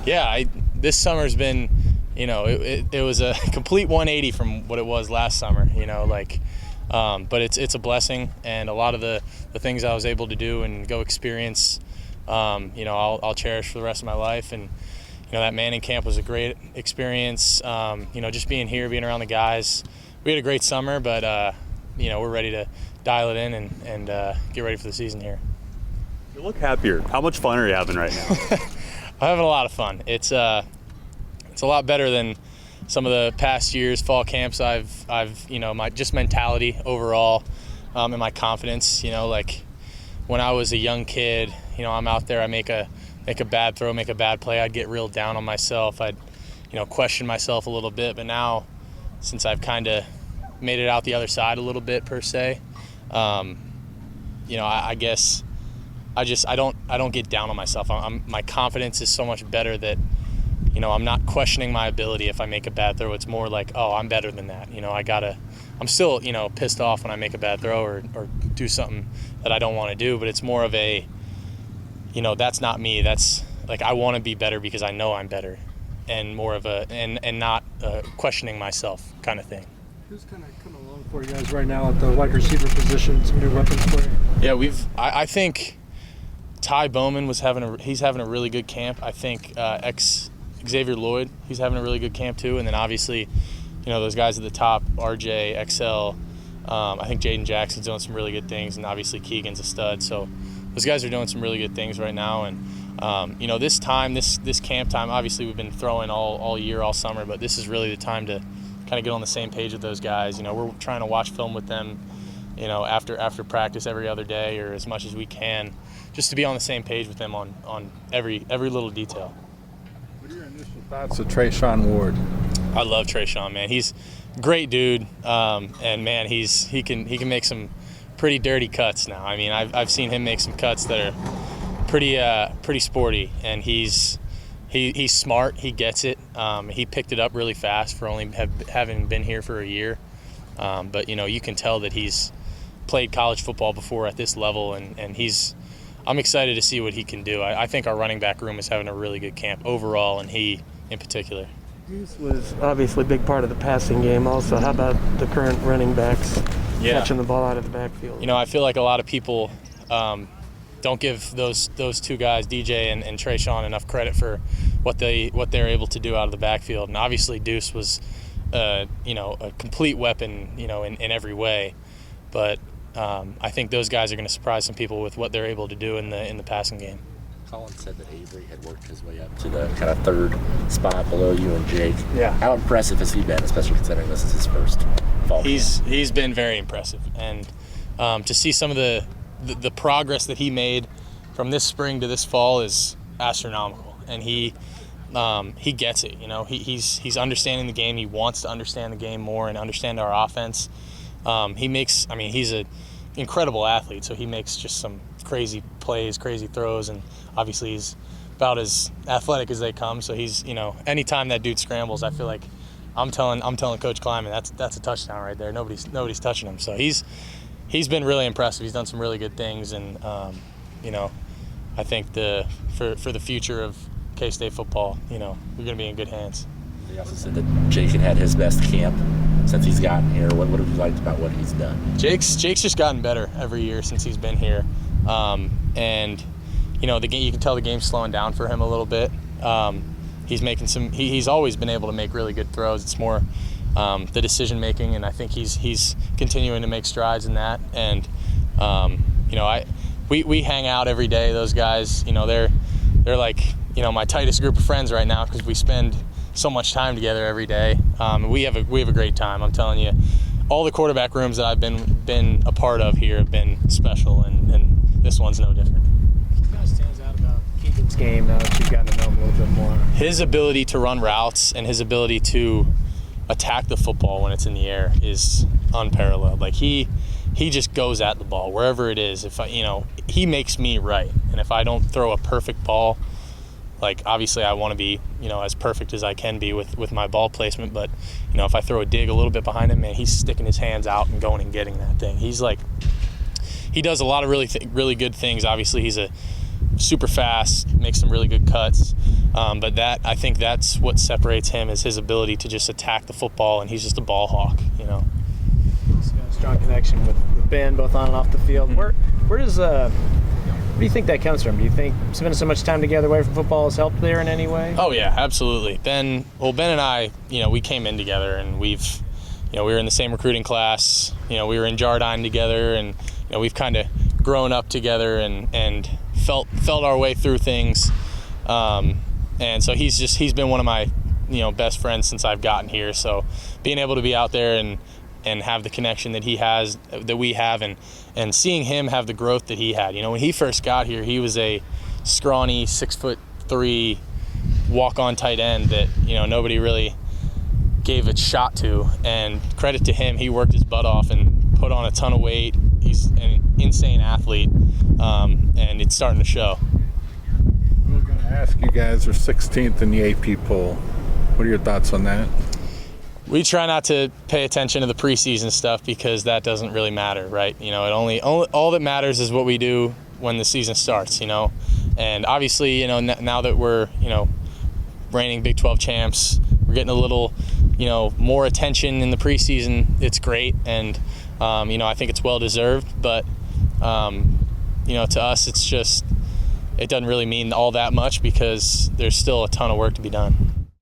Yeah, this summer's been, it was a complete 180 from what it was last summer, but it's a blessing, and a lot of the things I was able to do and go experience, I'll cherish for the rest of my life. And that Manning camp was a great experience. Just being here, being around the guys. We had a great summer, but we're ready to dial it in and get ready for the season here. You look happier. How much fun are you having right now? I'm having a lot of fun. It's a lot better than some of the past years fall camps. I've my just mentality overall, and my confidence. When I was a young kid, I'm out there, I make a bad throw, make a bad play, I'd get real down on myself. I'd question myself a little bit. But now, since I've kind of made it out the other side a little bit per se, I guess I don't get down on myself. My confidence is so much better that I'm not questioning my ability if I make a bad throw. It's more like, oh, I'm better than that. I'm still pissed off when I make a bad throw or do something that I don't want to do, but it's more of a that's not me. That's like, I want to be better because I know I'm better, and more of and not questioning myself kind of thing. Who's kind of coming along for you guys right now at the wide receiver position? Some new weapons for you? Yeah, I think Ty Bowman he's having a really good camp. I think Xavier Lloyd, he's having a really good camp too. And then obviously, those guys at the top, RJ, XL, I think Jaden Jackson's doing some really good things, and obviously Keegan's a stud. So those guys are doing some really good things right now. And this camp time, obviously we've been throwing all year, all summer, but this is really the time to kind of get on the same page with those guys. We're trying to watch film with them, after practice every other day or as much as we can, just to be on the same page with them on every little detail. What are your initial thoughts of Trayshawn Ward? I love Trayshawn, man. He's a great dude, and man, he can make some pretty dirty cuts now. I mean, I've seen him make some cuts that are pretty sporty, and he's smart. He gets it. He picked it up really fast for only having been here for a year, but you can tell that he's played college football before at this level, and I'm excited to see what he can do. I think our running back room is having a really good camp overall, and he in particular. Deuce was obviously a big part of the passing game also. How about the current running backs catching the ball out of the backfield? I feel like a lot of people don't give those two guys, DJ and Trayshawn, enough credit for what they're able to do out of the backfield. And obviously Deuce was a complete weapon, in every way. But I think those guys are going to surprise some people with what they're able to do in the passing game. Colin said that Avery had worked his way up to the kind of third spot below you and Jake. Yeah. How impressive has he been, especially considering this is his first fall camp? He's been very impressive, and to see some of the progress that he made from this spring to this fall is astronomical, and he gets it. He's understanding the game. He wants to understand the game more and understand our offense. He's an incredible athlete, so he makes just some crazy plays, crazy throws, and obviously he's about as athletic as they come. So he's, anytime that dude scrambles, I feel like I'm telling Coach Kleiman that's a touchdown right there. Nobody's touching him. So he's been really impressive. He's done some really good things, and I think for the future of K-State football, we're going to be in good hands. He also said that Jake had his best camp since he's gotten here. What have you liked about what he's done? Jake's just gotten better every year since he's been here, and the game, you can tell the game's slowing down for him a little bit. He's making he's always been able to make really good throws. It's more the decision making, and I think he's continuing to make strides in that. And we hang out every day. Those guys, they're like my tightest group of friends right now because we spend so much time together every day. We have a great time. I'm telling you, all the quarterback rooms that I've been a part of here have been special, and this one's no different. What kind of stands out about Keegan's game now that you've gotten to know him a little bit more? His ability to run routes and his ability to attack the football when it's in the air is unparalleled. Like he just goes at the ball wherever it is. If he makes me right, and if I don't throw a perfect ball, like obviously I want to be as perfect as I can be with my ball placement, but if I throw a dig a little bit behind him, man, he's sticking his hands out and going and getting that thing. He does a lot of really good things. Obviously he's a super fast, makes some really good cuts. But I think that's what separates him, is his ability to just attack the football, and he's just a ball hawk, you know. He's got a strong connection with Ben, both on and off the field. Where do you think that comes from? Do you think spending so much time together away from football has helped there in any way? Oh yeah, absolutely. Ben and I, we came in together, and we were in the same recruiting class. We were in Jardine together, and we've kind of grown up together and felt our way through things. And so he's been one of my best friends since I've gotten here. So being able to be out there and have the connection that we have, and seeing him have the growth that he had. When he first got here, he was a scrawny 6'3" walk-on tight end that nobody really gave a shot to. And credit to him, he worked his butt off and put on a ton of weight. He's an insane athlete, and it's starting to show. I'm going to ask, you guys are 16th in the AP poll. What are your thoughts on that? We try not to pay attention to the preseason stuff because that doesn't really matter, right? All that matters is what we do when the season starts, And obviously, now that we're, reigning Big 12 champs, we're getting a little, more attention in the preseason. It's great, and I think it's well deserved. But to us, it doesn't really mean all that much because there's still a ton of work to be done.